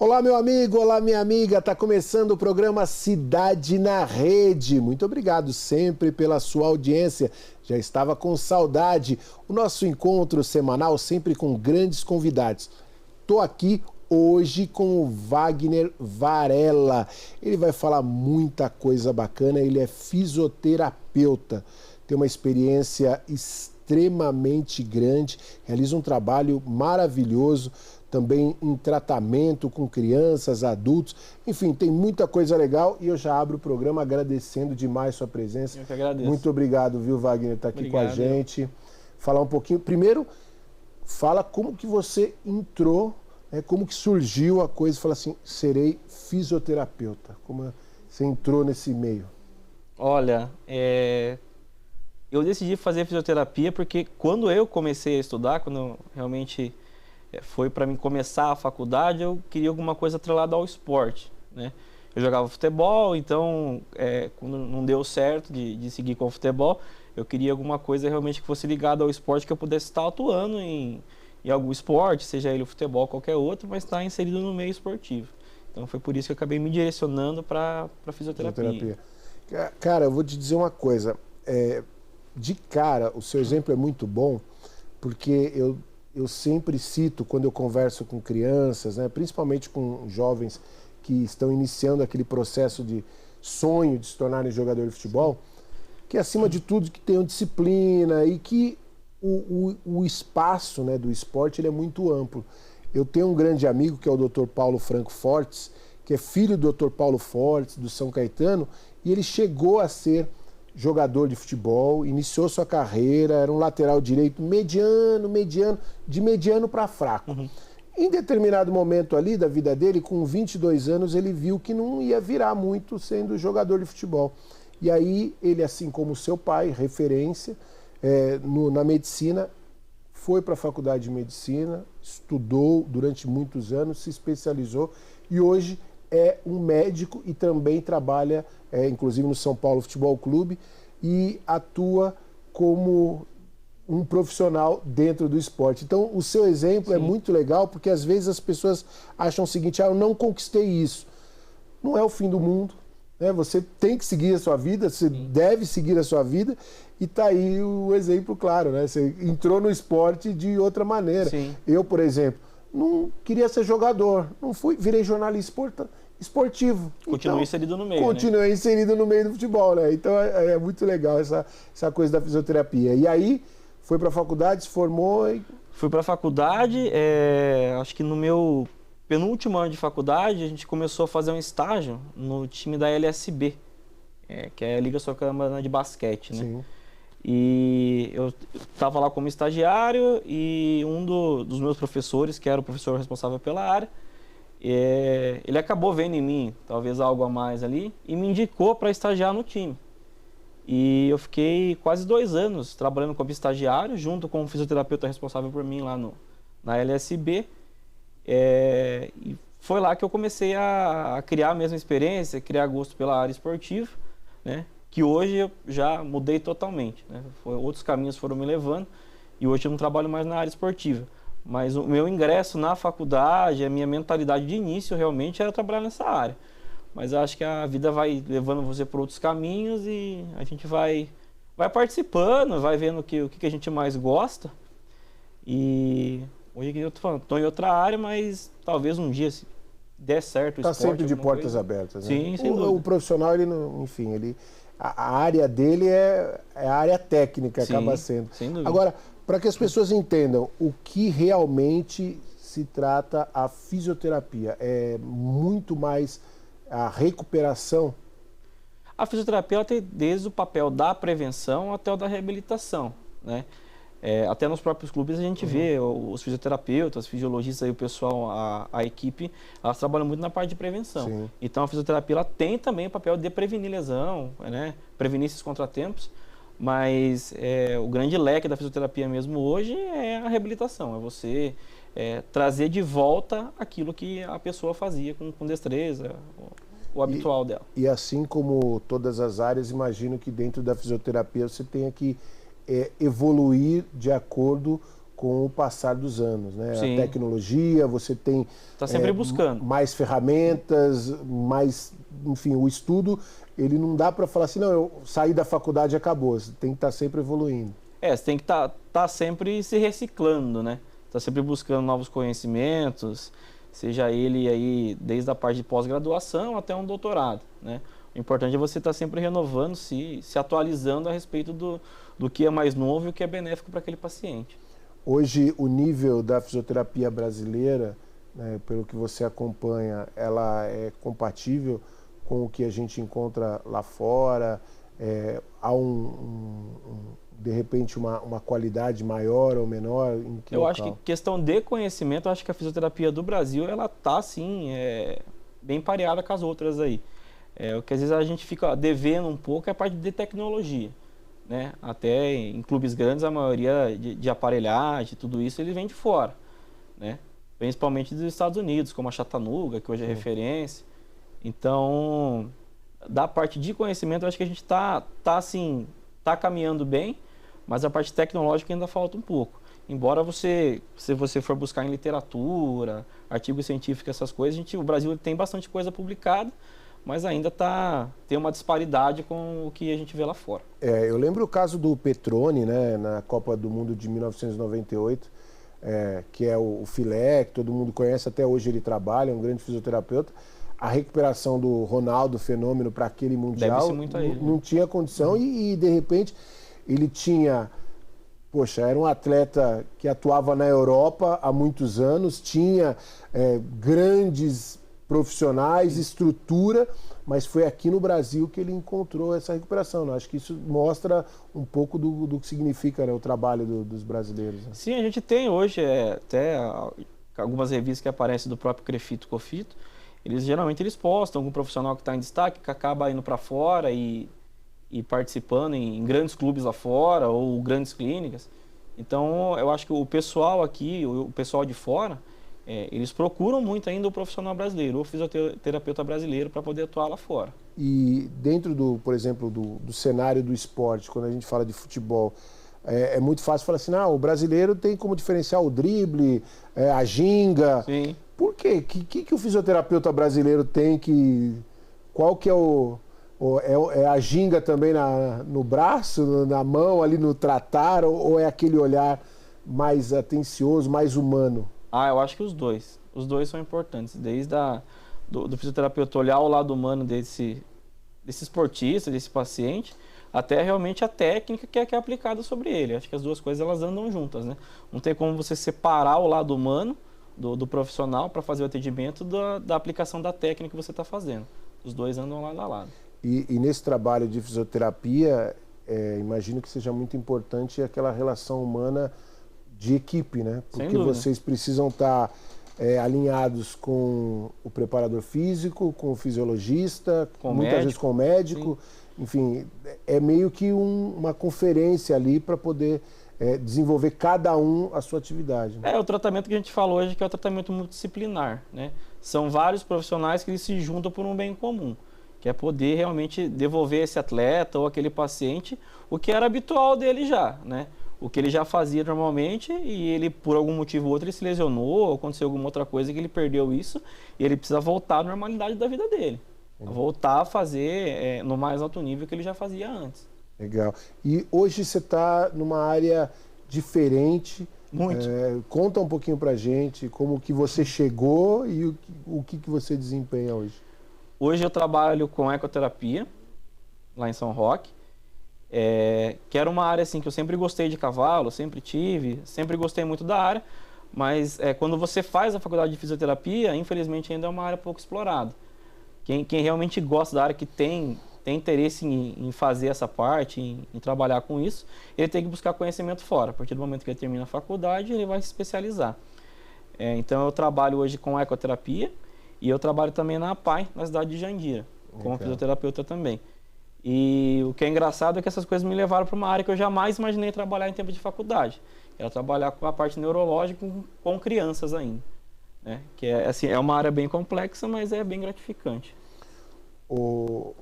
Olá, meu amigo, olá, minha amiga. Está começando o programa Cidade na Rede. Muito obrigado sempre pela sua audiência. Já estava com saudade. O nosso encontro semanal sempre com grandes convidados. Estou aqui hoje com o Wagner Varela. Ele vai falar muita coisa bacana. Ele é fisioterapeuta. Tem uma experiência extremamente grande. Realiza um trabalho maravilhoso. Também em tratamento com crianças, adultos, enfim, tem muita coisa legal e eu já abro o programa agradecendo demais sua presença. Eu que agradeço. Muito obrigado, viu, Wagner, estar aqui com a gente. Falar um pouquinho, primeiro, fala como que você entrou, né, como que surgiu a coisa, fala assim, serei fisioterapeuta, como você entrou nesse meio? Olha, eu decidi fazer fisioterapia porque quando eu comecei a estudar, quando realmente foi para mim começar a faculdade, eu queria alguma coisa atrelada ao esporte, né? Eu jogava futebol, então quando não deu certo de seguir com o futebol, eu queria alguma coisa realmente que fosse ligada ao esporte, que eu pudesse estar atuando em algum esporte, seja ele o futebol, qualquer outro, mas estar inserido no meio esportivo. Então foi por isso que eu acabei me direcionando para fisioterapia. Cara, eu vou te dizer uma coisa, de cara, o seu exemplo é muito bom, porque eu sempre cito, quando eu converso com crianças, né, principalmente com jovens que estão iniciando aquele processo de sonho de se tornarem jogador de futebol, que acima de tudo que tenham disciplina e que o espaço, né, do esporte ele é muito amplo. Eu tenho um grande amigo que é o Dr. Paulo Franco Fortes, que é filho do Dr. Paulo Fortes, do São Caetano, e ele chegou a ser jogador de futebol, iniciou sua carreira, era um lateral direito mediano, de mediano para fraco. Uhum. Em determinado momento ali da vida dele, com 22 anos, ele viu que não ia virar muito sendo jogador de futebol. E aí ele, assim como seu pai, referência na medicina, foi para a faculdade de medicina, estudou durante muitos anos, se especializou e hoje é um médico e também trabalha, inclusive no São Paulo Futebol Clube, e atua como um profissional dentro do esporte. Então, o seu exemplo é muito legal, porque às vezes as pessoas acham o seguinte, eu não conquistei isso. Não é o fim do mundo, né? Você tem que seguir a sua vida, você deve seguir a sua vida, e tá aí o exemplo claro, né? Você entrou no esporte de outra maneira. Sim. Eu, por exemplo, não queria ser jogador, não fui, virei jornalista esportivo. Continuei inserido no meio, Continuei, né? Inserido no meio do futebol, né? Então é muito legal essa coisa da fisioterapia. E aí, foi para a faculdade, se formou e... Fui para a faculdade, acho que no meu penúltimo ano de faculdade, a gente começou a fazer um estágio no time da LSB, que é a Liga Sul-Americana de Basquete, né? Sim. E eu estava lá como estagiário e um dos meus professores, que era o professor responsável pela área, ele acabou vendo em mim, talvez algo a mais ali, e me indicou para estagiar no time. E eu fiquei quase 2 anos trabalhando como estagiário, junto com o fisioterapeuta responsável por mim lá na LSB. E foi lá que eu comecei a criar a mesma experiência, criar gosto pela área esportiva, né? Que hoje eu já mudei totalmente, né? Outros caminhos foram me levando e hoje eu não trabalho mais na área esportiva. Mas o meu ingresso na faculdade, a minha mentalidade de início realmente era trabalhar nessa área. Mas eu acho que a vida vai levando você por outros caminhos e a gente vai participando, vai vendo o que a gente mais gosta. E hoje eu tô falando, tô em outra área, mas talvez um dia, se der certo o esporte... Está sempre de portas abertas, né? Sim, sem dúvida. O profissional, ele não, enfim, a área dele é a área técnica, sim, acaba sendo. Sem dúvida. Agora, para que as pessoas entendam o que realmente se trata a fisioterapia, é muito mais a recuperação? A fisioterapia ela tem desde o papel da prevenção até o da reabilitação, né? Até nos próprios clubes a gente vê os fisioterapeutas, fisiologistas, aí, o pessoal, a equipe, elas trabalham muito na parte de prevenção. Sim. Então a fisioterapia ela tem também o papel de prevenir lesão, né? Prevenir esses contratempos, mas o grande leque da fisioterapia mesmo hoje é a reabilitação, é você trazer de volta aquilo que a pessoa fazia com destreza, o habitual dela. E assim como todas as áreas, imagino que dentro da fisioterapia você tenha que evoluir de acordo com o passar dos anos, né? Sim. A tecnologia, você tem Tá sempre buscando mais ferramentas, mais, enfim, o estudo, ele não dá para falar assim, não, eu saí da faculdade e acabou, você tem que estar sempre evoluindo. Você tem que tá sempre se reciclando, né? Tá sempre buscando novos conhecimentos, seja ele aí desde a parte de pós-graduação até um doutorado, né? O importante é você estar sempre renovando, se atualizando a respeito do que é mais novo e o que é benéfico para aquele paciente. Hoje, o nível da fisioterapia brasileira, né, pelo que você acompanha, ela é compatível com o que a gente encontra lá fora? Há de repente uma qualidade maior ou menor? Em que Eu local? acho que questão de conhecimento, eu acho que a fisioterapia do Brasil, ela tá sim, bem pareada com as outras aí. O que às vezes a gente fica devendo um pouco é a parte de tecnologia, né? Até em clubes grandes, a maioria de aparelhagem, tudo isso, ele vem de fora, né? Principalmente dos Estados Unidos, como a Chattanooga, que hoje é referência. Então, da parte de conhecimento, eu acho que a gente tá caminhando bem, mas a parte tecnológica ainda falta um pouco. Embora se você for buscar em literatura, artigos científicos, essas coisas, o Brasil tem bastante coisa publicada, mas ainda tem uma disparidade com o que a gente vê lá fora. Eu lembro o caso do Petroni, né, na Copa do Mundo de 1998, que é o Filé, que todo mundo conhece, até hoje ele trabalha, é um grande fisioterapeuta. A recuperação do Ronaldo Fenômeno para aquele Mundial deve-se muito a ele, não tinha condição e de repente ele tinha... Poxa, era um atleta que atuava na Europa há muitos anos, tinha grandes profissionais, estrutura, mas foi aqui no Brasil que ele encontrou essa recuperação. Né? Acho que isso mostra um pouco do que significa, né, o trabalho dos brasileiros. Né? Sim, a gente tem hoje até algumas revistas que aparecem do próprio Crefito Cofito. Geralmente eles postam algum profissional que está em destaque, que acaba indo para fora e participando em grandes clubes lá fora ou grandes clínicas. Então, eu acho que o pessoal aqui, o pessoal de fora, eles procuram muito ainda o profissional brasileiro, o fisioterapeuta brasileiro, para poder atuar lá fora. E dentro, por exemplo, do cenário do esporte, quando a gente fala de futebol, é muito fácil falar assim, o brasileiro tem como diferenciar o drible, a ginga. Sim. Por quê? Que o fisioterapeuta brasileiro tem que... Qual que é é a ginga também no braço, na mão, ali no tratar, ou é aquele olhar mais atencioso, mais humano? Eu acho que os dois. Os dois são importantes. Desde do fisioterapeuta olhar o lado humano desse esportista, desse paciente, até realmente a técnica que é aplicada sobre ele. Acho que as duas coisas elas andam juntas, né? Não tem como você separar o lado humano do profissional para fazer o atendimento da aplicação da técnica que você está fazendo. Os dois andam lado a lado. E nesse trabalho de fisioterapia, imagino que seja muito importante aquela relação humana de equipe, né? Porque vocês precisam estar alinhados com o preparador físico, com o fisiologista, muitas vezes com o médico. Sim. Enfim, é meio que uma conferência ali para poder desenvolver cada um a sua atividade. Né? O tratamento que a gente falou hoje, que é o tratamento multidisciplinar, né? São vários profissionais que eles se juntam por um bem comum, que é poder realmente devolver esse atleta ou aquele paciente o que era habitual dele já, né? O que ele já fazia normalmente e ele, por algum motivo ou outro, ele se lesionou, ou aconteceu alguma outra coisa que ele perdeu isso e ele precisa voltar à normalidade da vida dele. Voltar a fazer no mais alto nível que ele já fazia antes. Legal. E hoje você está numa área diferente. Muito. Conta um pouquinho pra gente como que você chegou e o que você desempenha hoje. Hoje eu trabalho com ecoterapia, lá em São Roque, que era uma área assim, que eu sempre gostei de cavalo, sempre gostei muito da área, mas quando você faz a faculdade de fisioterapia, infelizmente ainda é uma área pouco explorada. Quem realmente gosta da área, que tem interesse em fazer essa parte, em trabalhar com isso, ele tem que buscar conhecimento fora. A partir do momento que ele termina a faculdade, ele vai se especializar. Então eu trabalho hoje com ecoterapia e eu trabalho também na APAI, na cidade de Jandira, como fisioterapeuta também. E o que é engraçado é que essas coisas me levaram para uma área que eu jamais imaginei trabalhar em tempo de faculdade. Era trabalhar com a parte neurológica com crianças ainda. Né? Que é uma área bem complexa, mas é bem gratificante.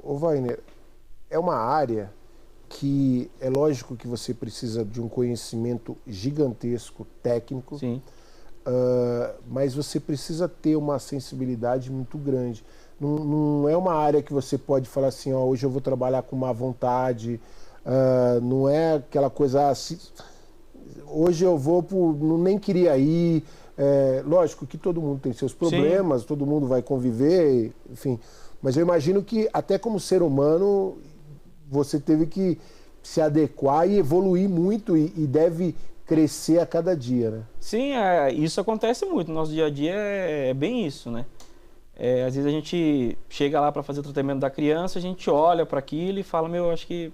Wagner, é uma área que é lógico que você precisa de um conhecimento gigantesco, técnico, Sim. Mas você precisa ter uma sensibilidade muito grande. Não é uma área que você pode falar assim, ó, hoje eu vou trabalhar com má vontade, não é aquela coisa assim, hoje eu vou nem queria ir. Lógico que todo mundo tem seus problemas, sim, todo mundo vai conviver, enfim, mas eu imagino que até como ser humano você teve que se adequar e evoluir muito e deve crescer a cada dia, né? Sim, isso acontece muito. No nosso dia a dia é bem isso, né? Às vezes a gente chega lá para fazer o tratamento da criança, a gente olha para aquilo e fala, meu, acho que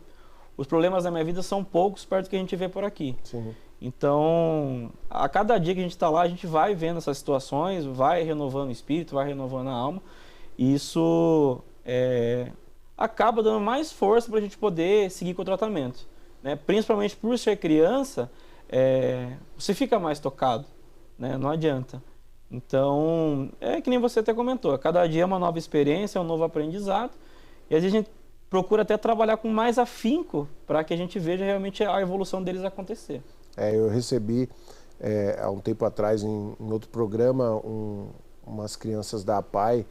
os problemas da minha vida são poucos perto do que a gente vê por aqui. Sim. Então, a cada dia que a gente está lá, a gente vai vendo essas situações, vai renovando o espírito, vai renovando a alma. E isso acaba dando mais força para a gente poder seguir com o tratamento, né? Principalmente por ser criança, você fica mais tocado, né? Não adianta. Então, é que nem você até comentou, cada dia é uma nova experiência, é um novo aprendizado, e às vezes a gente procura até trabalhar com mais afinco para que a gente veja realmente a evolução deles acontecer. Eu recebi, há um tempo atrás, em outro programa, umas crianças da APAE,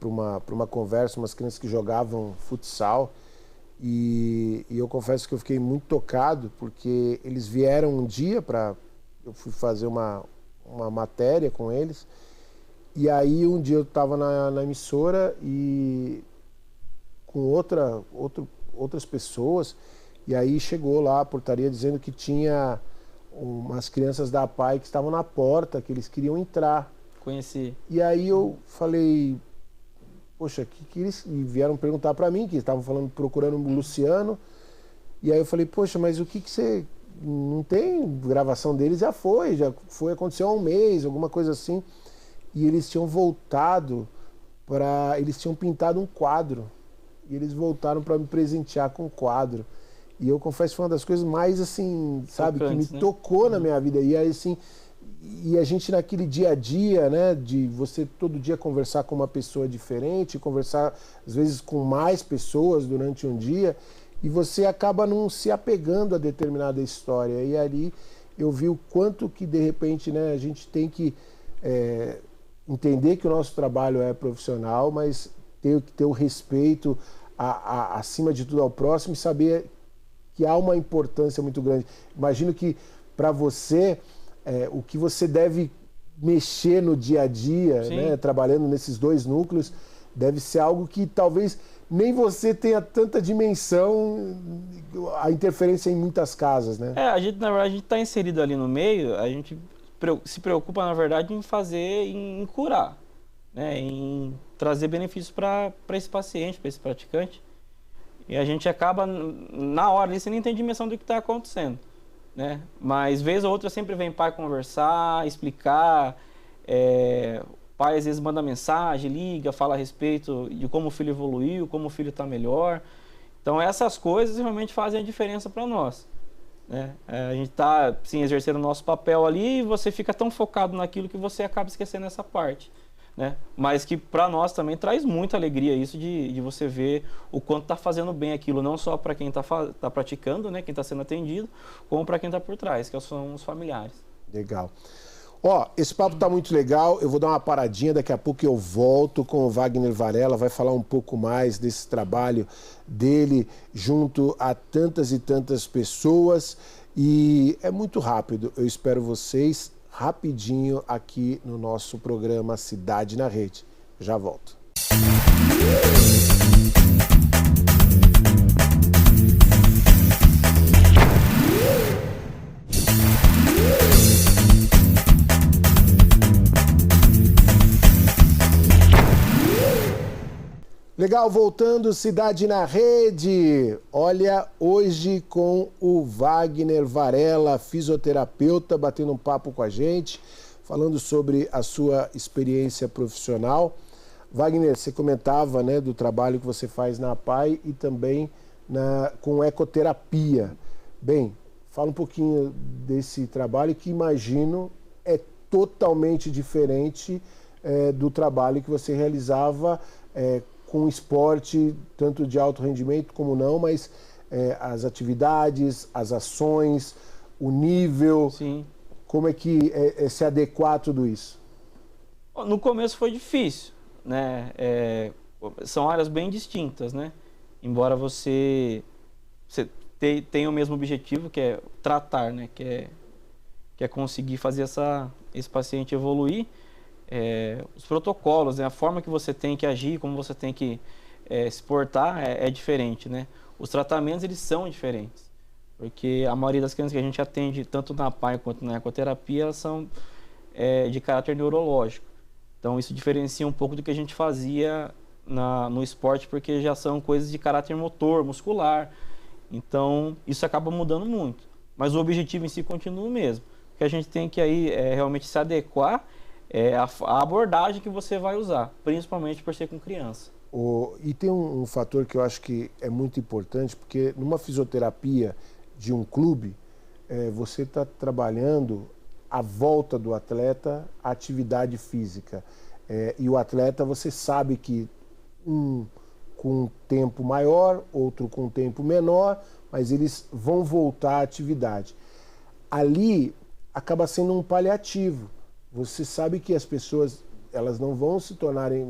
para uma conversa, umas crianças que jogavam futsal, e eu confesso que eu fiquei muito tocado, porque eles vieram um dia eu fui fazer uma matéria com eles, e aí um dia eu estava na emissora e com outras pessoas, e aí chegou lá a portaria dizendo que tinha umas crianças da APAE que estavam na porta, que eles queriam entrar. Conheci. E aí eu falei, poxa, que eles vieram perguntar para mim, que estavam procurando o Luciano, e aí eu falei, poxa, mas o que você... Não tem gravação deles, já foi, aconteceu há um mês, alguma coisa assim. E eles tinham voltado eles tinham pintado um quadro. E eles voltaram para me presentear com o quadro. E eu confesso que foi uma das coisas mais, assim, sabe, tocantes, que me tocou na minha vida. E aí, assim, e a gente naquele dia a dia, né, de você todo dia conversar com uma pessoa diferente, conversar às vezes com mais pessoas durante um dia, e você acaba não se apegando a determinada história. E ali eu vi o quanto que, de repente, né, a gente tem que entender que o nosso trabalho é profissional, mas ter que ter o respeito, acima de tudo, ao próximo, e saber que há uma importância muito grande. Imagino que, para você, o que você deve mexer no dia a dia, né, trabalhando nesses dois núcleos, deve ser algo que talvez nem você tenha tanta dimensão, a interferência em muitas casas, né? A gente, na verdade, a gente está inserido ali no meio, a gente se preocupa, na verdade, em curar, né? Em trazer benefícios para esse paciente, para esse praticante. E a gente acaba, na hora ali, você nem tem dimensão do que está acontecendo, né? Mas, vez ou outra, sempre vem pai conversar, explicar. O pai, às vezes, manda mensagem, liga, fala a respeito de como o filho evoluiu, como o filho está melhor. Então, essas coisas realmente fazem a diferença para nós, né? A gente está, sim, exercendo o nosso papel ali e você fica tão focado naquilo que você acaba esquecendo essa parte, né? Mas que para nós também traz muita alegria isso de você ver o quanto está fazendo bem aquilo, não só para quem está praticando, né, quem está sendo atendido, como para quem está por trás, que são os familiares. Legal. Esse papo tá muito legal, eu vou dar uma paradinha, daqui a pouco eu volto com o Wagner Varela, vai falar um pouco mais desse trabalho dele junto a tantas e tantas pessoas, e é muito rápido, eu espero vocês rapidinho aqui no nosso programa Cidade na Rede. Já volto. Legal, voltando, Cidade na Rede. Olha, hoje com o Wagner Varela, fisioterapeuta, batendo um papo com a gente, falando sobre a sua experiência profissional. Wagner, você comentava, né, do trabalho que você faz na APAE e também com ecoterapia. Bem, fala um pouquinho desse trabalho que imagino é totalmente diferente do trabalho que você realizava com esporte, tanto de alto rendimento como não, mas as atividades, as ações, o nível? Sim. Como é que se adequar a tudo isso? No começo foi difícil, né? São áreas bem distintas, né? Embora você tenha o mesmo objetivo, que é tratar, né? Que é conseguir fazer esse paciente evoluir. Os protocolos, né? A forma que você tem que agir, como você tem que se portar é diferente, né? Os tratamentos, eles são diferentes. Porque a maioria das crianças que a gente atende, tanto na PAI quanto na ecoterapia, elas são de caráter neurológico. Então, isso diferencia um pouco do que a gente fazia no esporte, porque já são coisas de caráter motor, muscular. Então, isso acaba mudando muito. Mas o objetivo em si continua o mesmo. O que a gente tem que aí realmente se adequar a abordagem que você vai usar, principalmente por ser com criança. E tem um fator que eu acho que é muito importante, porque numa fisioterapia de um clube, você está trabalhando à volta do atleta a atividade física. E o atleta, você sabe que um com um tempo maior, outro com um tempo menor, mas eles vão voltar à atividade. Ali acaba sendo um paliativo. Você sabe que as pessoas, elas não vão se tornarem,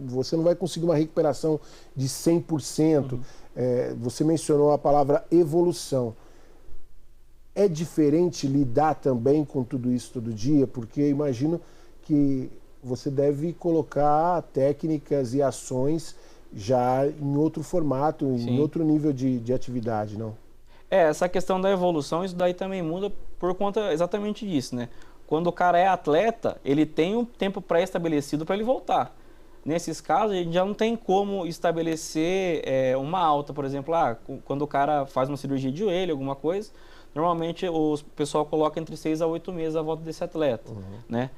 você não vai conseguir uma recuperação de 100%. Uhum. Você mencionou a palavra evolução. É diferente lidar também com tudo isso todo dia, porque imagino que você deve colocar técnicas e ações já em outro formato, Sim. em outro nível de atividade, não? Essa questão da evolução, isso daí também muda por conta exatamente disso, né? Quando o cara é atleta, ele tem um tempo pré-estabelecido para ele voltar. Nesses casos, a gente já não tem como estabelecer uma alta, por exemplo, quando o cara faz uma cirurgia de joelho, alguma coisa, normalmente o pessoal coloca entre 6 a 8 meses a volta desse atleta, uhum, né?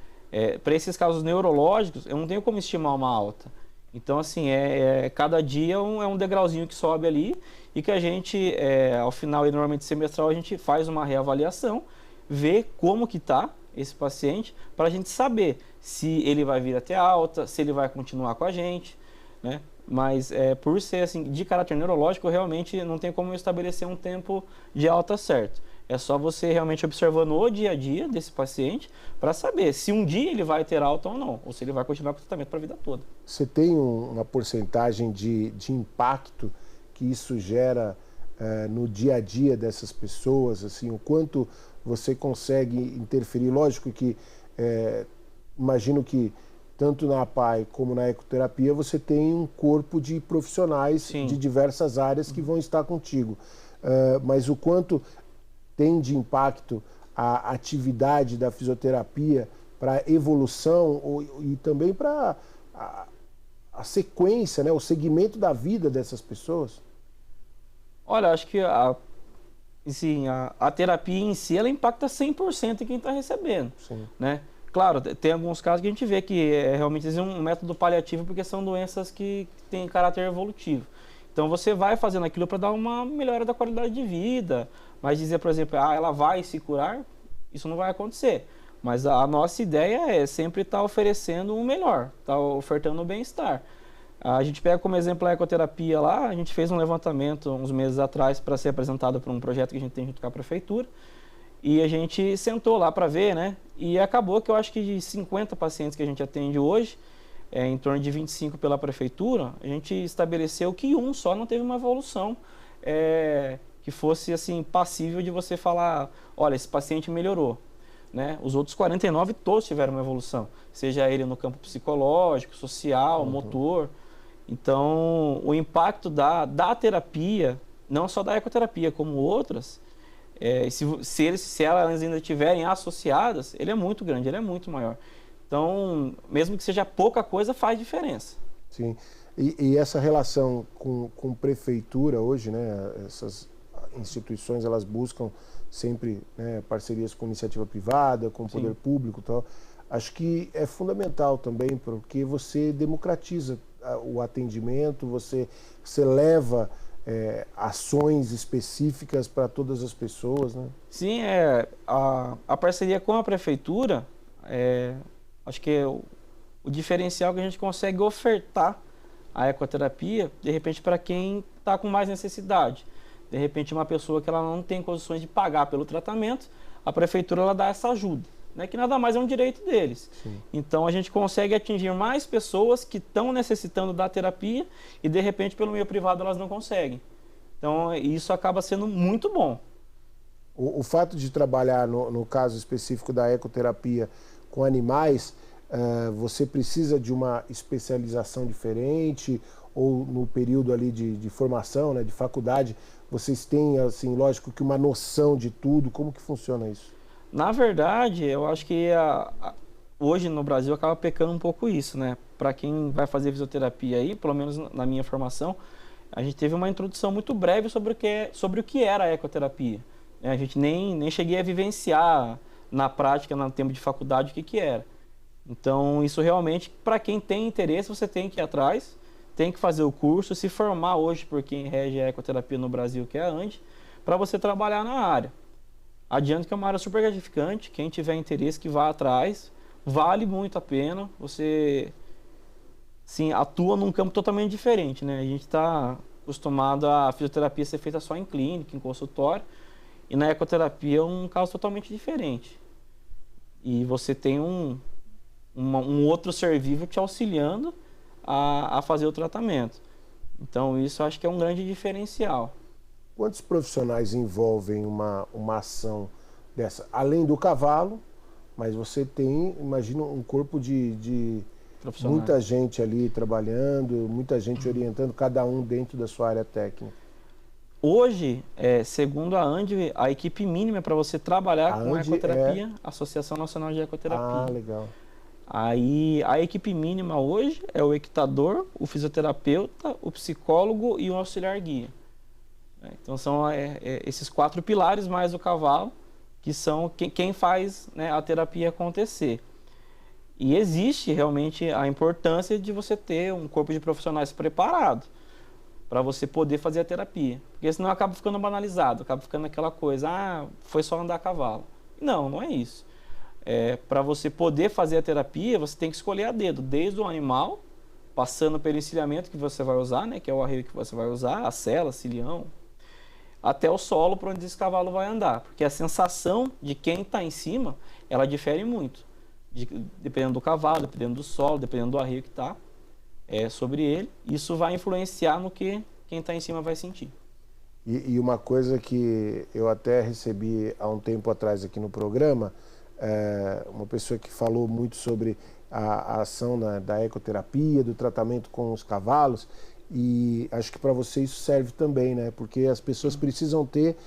Para esses casos neurológicos, eu não tenho como estimar uma alta. Então, assim, cada dia é um degrauzinho que sobe ali e que a gente, ao final, normalmente semestral, a gente faz uma reavaliação, vê como que está esse paciente, para a gente saber se ele vai vir até alta, se ele vai continuar com a gente, né? Mas por ser assim, de caráter neurológico, realmente não tem como eu estabelecer um tempo de alta certo. É só você realmente observando o dia a dia desse paciente para saber se um dia ele vai ter alta ou não, ou se ele vai continuar com o tratamento para a vida toda. Você tem uma porcentagem de impacto que isso gera no dia a dia dessas pessoas, assim, o quanto você consegue interferir? Lógico que imagino que tanto na APAE como na ecoterapia você tem um corpo de profissionais, sim, de diversas áreas que vão estar contigo. Mas o quanto tem de impacto a atividade da fisioterapia para a evolução e também para a sequência, né, o segmento da vida dessas pessoas? Olha, acho que a terapia em si, ela impacta 100% em quem está recebendo, sim, né? Claro, tem alguns casos que a gente vê que realmente é um método paliativo porque são doenças que têm caráter evolutivo. Então você vai fazendo aquilo para dar uma melhora da qualidade de vida, mas dizer, por exemplo, ela vai se curar, isso não vai acontecer. Mas a nossa ideia é sempre estar oferecendo o melhor, estar ofertando o bem-estar. A gente pega como exemplo a ecoterapia lá, a gente fez um levantamento uns meses atrás para ser apresentado para um projeto que a gente tem junto com a prefeitura, e a gente sentou lá para ver, né? E acabou que eu acho que de 50 pacientes que a gente atende hoje, em torno de 25 pela prefeitura, a gente estabeleceu que um só não teve uma evolução que fosse assim passível de você falar, olha, esse paciente melhorou, né? Os outros 49 todos tiveram uma evolução, seja ele no campo psicológico, social, motor. Então, o impacto da terapia, não só da ecoterapia, como outras, se elas ainda estiverem associadas, ele é muito grande, ele é muito maior. Então, mesmo que seja pouca coisa, faz diferença. Sim. E essa relação com prefeitura hoje, né? Essas instituições, elas buscam sempre, né, parcerias com iniciativa privada, com o poder público e tal. Acho que é fundamental também, porque você democratiza o atendimento, você leva ações específicas para todas as pessoas, né? Sim, a parceria com a prefeitura, acho que é o diferencial que a gente consegue ofertar a ecoterapia, de repente, para quem está com mais necessidade. De repente, uma pessoa que ela não tem condições de pagar pelo tratamento, a prefeitura ela dá essa ajuda, né, que nada mais é um direito deles. Sim. Então, a gente consegue atingir mais pessoas que estão necessitando da terapia e, de repente, pelo meio privado, elas não conseguem. Então, isso acaba sendo muito bom. O fato de trabalhar, no caso específico da ecoterapia, com animais, você precisa de uma especialização diferente, ou no período ali de formação, né, de faculdade, vocês têm, assim, lógico que uma noção de tudo? Como que funciona isso? Na verdade, eu acho que hoje no Brasil acaba pecando um pouco isso, né? Para quem vai fazer fisioterapia aí, pelo menos na minha formação, a gente teve uma introdução muito breve sobre o que era a ecoterapia. A gente nem cheguei a vivenciar na prática, no tempo de faculdade, o que era. Então, isso realmente, para quem tem interesse, você tem que ir atrás, tem que fazer o curso, se formar hoje por quem rege a ecoterapia no Brasil, que é a ANDI, para você trabalhar na área. Adianto que é uma área super gratificante, quem tiver interesse que vá atrás, vale muito a pena, você sim, atua num campo totalmente diferente, né? A gente está acostumado a fisioterapia ser feita só em clínica, em consultório, e na ecoterapia é um caso totalmente diferente. E você tem um outro ser vivo te auxiliando a fazer o tratamento. Então isso eu acho que é um grande diferencial. Quantos profissionais envolvem uma ação dessa? Além do cavalo, mas você tem, imagina, um corpo de muita gente ali trabalhando, muita gente orientando, cada um dentro da sua área técnica. Hoje, segundo a ANDI, a equipe mínima para você trabalhar com ecoterapia, Associação Nacional de Ecoterapia. Ah, legal. Aí a equipe mínima hoje é o equitador, o fisioterapeuta, o psicólogo e o auxiliar guia. Então são esses 4 pilares mais o cavalo, que são quem faz, né, a terapia acontecer. E existe realmente a importância de você ter um corpo de profissionais preparado para você poder fazer a terapia. Porque senão acaba ficando banalizado, acaba ficando aquela coisa, foi só andar a cavalo. Não é isso. Para você poder fazer a terapia, você tem que escolher a dedo, desde o animal, passando pelo encilhamento que você vai usar, né, que é o arreio que você vai usar, a sela, cilhão, até o solo para onde esse cavalo vai andar. Porque a sensação de quem está em cima, ela difere muito. Dependendo do cavalo, dependendo do solo, dependendo do arreio que está sobre ele. Isso vai influenciar no que quem está em cima vai sentir. E uma coisa que eu até recebi há um tempo atrás aqui no programa, uma pessoa que falou muito sobre a ação da ecoterapia, do tratamento com os cavalos, e acho que para você isso serve também, né? Porque as pessoas precisam ter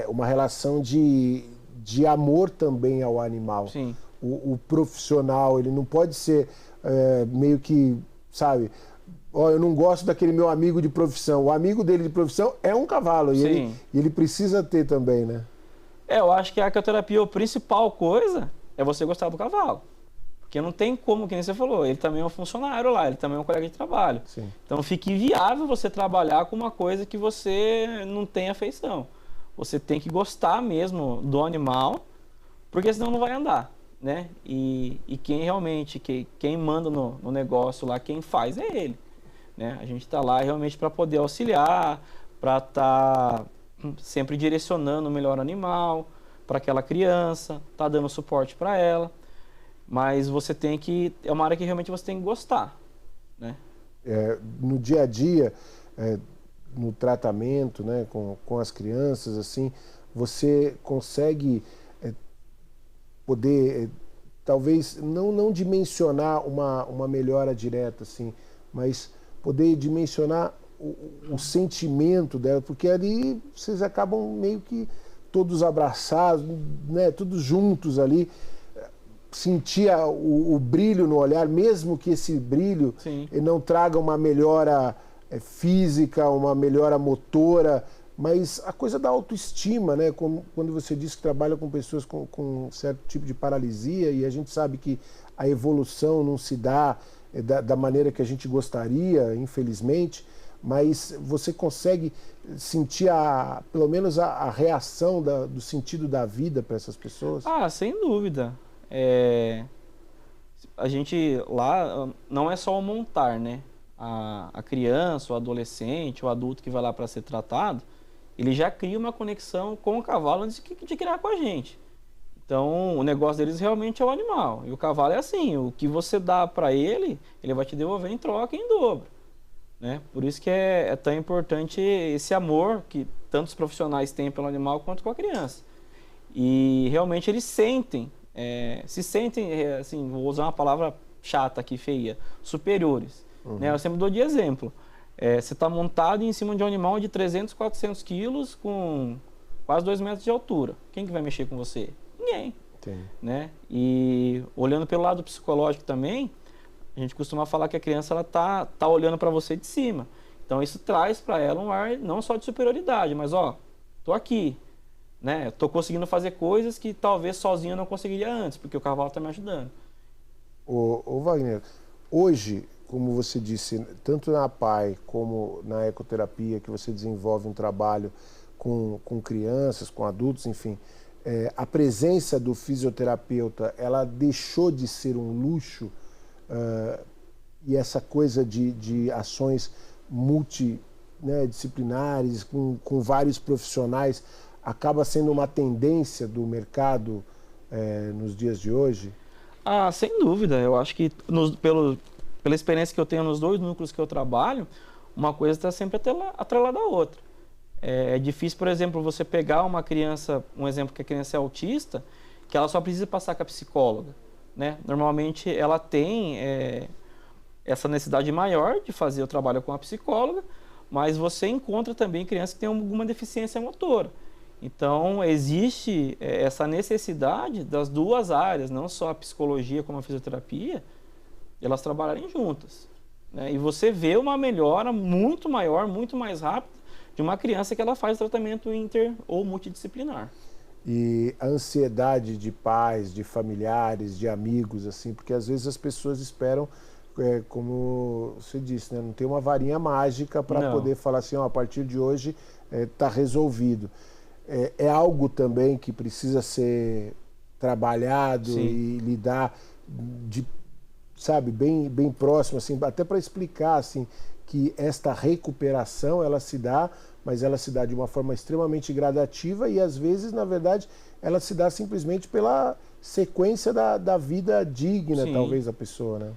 uma relação de amor também ao animal. Sim. O profissional, ele não pode ser meio que, sabe, eu não gosto daquele meu amigo de profissão. O amigo dele de profissão é um cavalo, e ele precisa ter também, né? Eu acho que a ecoterapia, a principal coisa é você gostar do cavalo. Porque não tem como, que nem você falou, ele também é um funcionário lá, ele também é um colega de trabalho. Sim. Então fica inviável você trabalhar com uma coisa que você não tem afeição. Você tem que gostar mesmo do animal, porque senão não vai andar, né? E quem realmente, quem manda no negócio lá, quem faz é ele, né? A gente está lá realmente para poder auxiliar, para estar sempre direcionando o melhor animal para aquela criança, tá dando suporte para ela. Mas você tem que... é uma área que realmente você tem que gostar, né? No dia a dia, no tratamento, né, com as crianças, assim, você consegue poder, talvez, não dimensionar uma melhora direta, assim, mas poder dimensionar o sentimento dela, porque ali vocês acabam meio que todos abraçados, né, todos juntos ali, sentir o brilho no olhar, mesmo que esse brilho não traga uma melhora física, uma melhora motora, mas a coisa da autoestima, né? Quando você diz que trabalha com pessoas com certo tipo de paralisia, e a gente sabe que a evolução não se dá da maneira que a gente gostaria, infelizmente, mas você consegue sentir pelo menos a reação do sentido da vida para essas pessoas? Ah, sem dúvida. A gente lá não é só o montar, né? A criança, o adolescente, o adulto que vai lá para ser tratado, ele já cria uma conexão com o cavalo antes de criar com a gente. Então, o negócio deles realmente é o animal. E o cavalo é assim, o que você dá para ele, ele vai te devolver em troca em dobro. Né? Por isso que é tão importante esse amor que tantos profissionais têm pelo animal quanto com a criança. E realmente eles se sentem, assim, vou usar uma palavra chata aqui, feia, superiores. Né? Eu sempre dou de exemplo. Você está montado em cima de um animal de 300, 400 quilos com quase 2 metros de altura. Quem que vai mexer com você? Ninguém. Né? E olhando pelo lado psicológico também, a gente costuma falar que a criança ela tá olhando para você de cima. Então isso traz para ela um ar não só de superioridade, mas tô aqui, né? Tô conseguindo fazer coisas que talvez sozinho eu não conseguiria antes, porque o cavalo está me ajudando. Ô Wagner, hoje, como você disse, tanto na PAI como na ecoterapia, que você desenvolve um trabalho com crianças, com adultos, enfim, a presença do fisioterapeuta, ela deixou de ser um luxo, e essa coisa de ações multidisciplinares, com vários profissionais, acaba sendo uma tendência do mercado nos dias de hoje? Ah, sem dúvida. Eu acho que pela experiência que eu tenho nos 2 núcleos que eu trabalho, uma coisa está sempre atrelada à outra. É difícil, por exemplo, você pegar uma criança, um exemplo que a criança é autista, que ela só precisa passar com a psicóloga. Né? Normalmente ela tem essa necessidade maior de fazer o trabalho com a psicóloga, mas você encontra também crianças que têm alguma deficiência motora. Então existe essa necessidade das 2 áreas, não só a psicologia como a fisioterapia, elas trabalharem juntas. Né? E você vê uma melhora muito maior, muito mais rápida de uma criança que ela faz tratamento inter ou multidisciplinar. E a ansiedade de pais, de familiares, de amigos, assim, porque às vezes as pessoas esperam, como você disse, né, não tem uma varinha mágica para poder falar assim, a partir de hoje está resolvido. É algo também que precisa ser trabalhado. Sim. E lidar bem próximo, assim, até para explicar assim, que esta recuperação ela se dá, mas ela se dá de uma forma extremamente gradativa e às vezes, na verdade, ela se dá simplesmente pela sequência da vida digna, sim, talvez, da pessoa, né?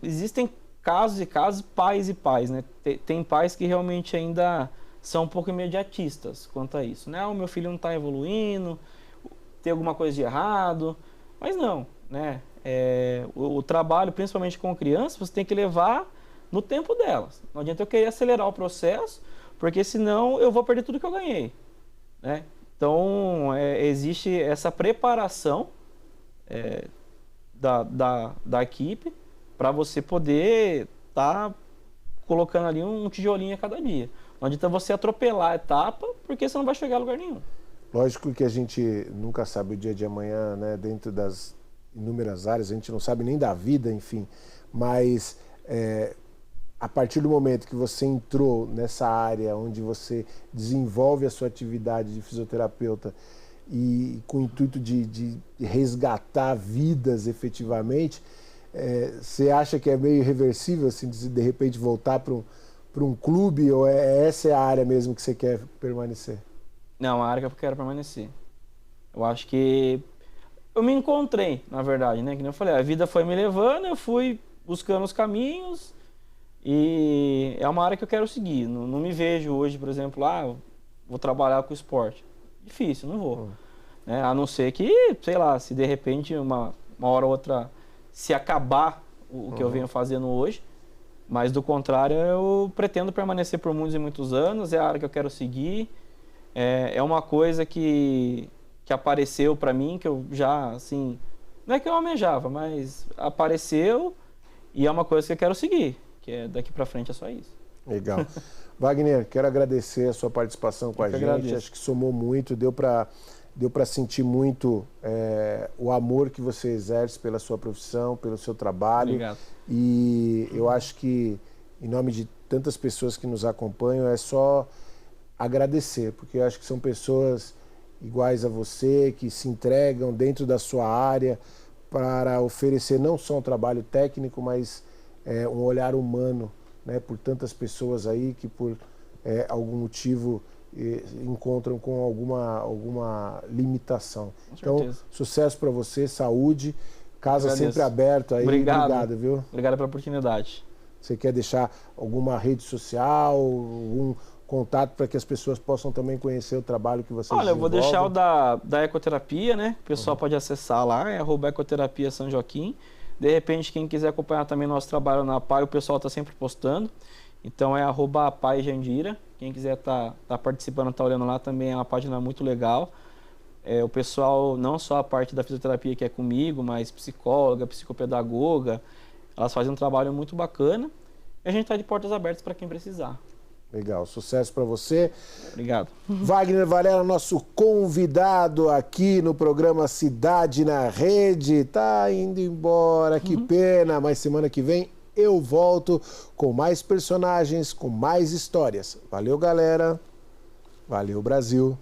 Existem casos e casos, pais e pais, né? Tem pais que realmente ainda são um pouco imediatistas quanto a isso, né? O meu filho não está evoluindo, tem alguma coisa de errado, mas não, né? O trabalho, principalmente com crianças, você tem que levar no tempo delas. Não adianta eu querer acelerar o processo, porque senão eu vou perder tudo que eu ganhei. Né? Então, existe essa preparação da equipe para você poder estar colocando ali um tijolinho a cada dia. Não adianta você atropelar a etapa, porque você não vai chegar a lugar nenhum. Lógico que a gente nunca sabe o dia de amanhã, né? Dentro das inúmeras áreas, a gente não sabe nem da vida, enfim. Mas a partir do momento que você entrou nessa área onde você desenvolve a sua atividade de fisioterapeuta e com o intuito de resgatar vidas efetivamente, você acha que é meio irreversível, assim, de repente voltar para um clube, ou essa é a área mesmo que você quer permanecer? Não, a área que eu quero permanecer. Eu acho que eu me encontrei, na verdade, né? Que nem eu falei, a vida foi me levando, eu fui buscando os caminhos e é uma área que eu quero seguir. Não me vejo hoje, por exemplo, vou trabalhar com esporte. Difícil, não vou. Né? A não ser que, sei lá, se de repente uma hora ou outra se acabar o que eu venho fazendo hoje, mas do contrário eu pretendo permanecer por muitos e muitos anos, é a área que eu quero seguir, é uma coisa que apareceu para mim, que eu já, assim, não é que eu almejava, mas apareceu e é uma coisa que eu quero seguir, que daqui para frente é só isso. Legal. Wagner, quero agradecer a sua participação com a gente, agradeço. Acho que somou muito, deu para sentir muito o amor que você exerce pela sua profissão, pelo seu trabalho. Obrigado. E eu acho que, em nome de tantas pessoas que nos acompanham, é só agradecer, porque eu acho que são pessoas iguais a você, que se entregam dentro da sua área para oferecer não só um trabalho técnico, mas um olhar humano, né, por tantas pessoas aí que por algum motivo encontram com alguma limitação. Com Então, certeza. sucesso para você, saúde, casa Agradeço. sempre aberta aí. Obrigado, viu? Obrigado pela oportunidade. Você quer deixar alguma rede social, algum contato para que as pessoas possam também conhecer o trabalho que vocês Olha, eu vou desenvolvem? deixar o da ecoterapia, né? O pessoal pode acessar lá, é @ecoterapia São Joaquim. De repente, quem quiser acompanhar também nosso trabalho na APAI, o pessoal está sempre postando. Então é @APAI Jandira. Quem quiser tá participando, tá olhando lá também, é uma página muito legal. O pessoal, não só a parte da fisioterapia que é comigo, mas psicóloga, psicopedagoga, elas fazem um trabalho muito bacana. E a gente está de portas abertas para quem precisar. Legal, sucesso para você. Obrigado. Wagner Varela, nosso convidado aqui no programa Cidade na Rede, tá indo embora, que pena, mas semana que vem eu volto com mais personagens, com mais histórias. Valeu, galera. Valeu, Brasil.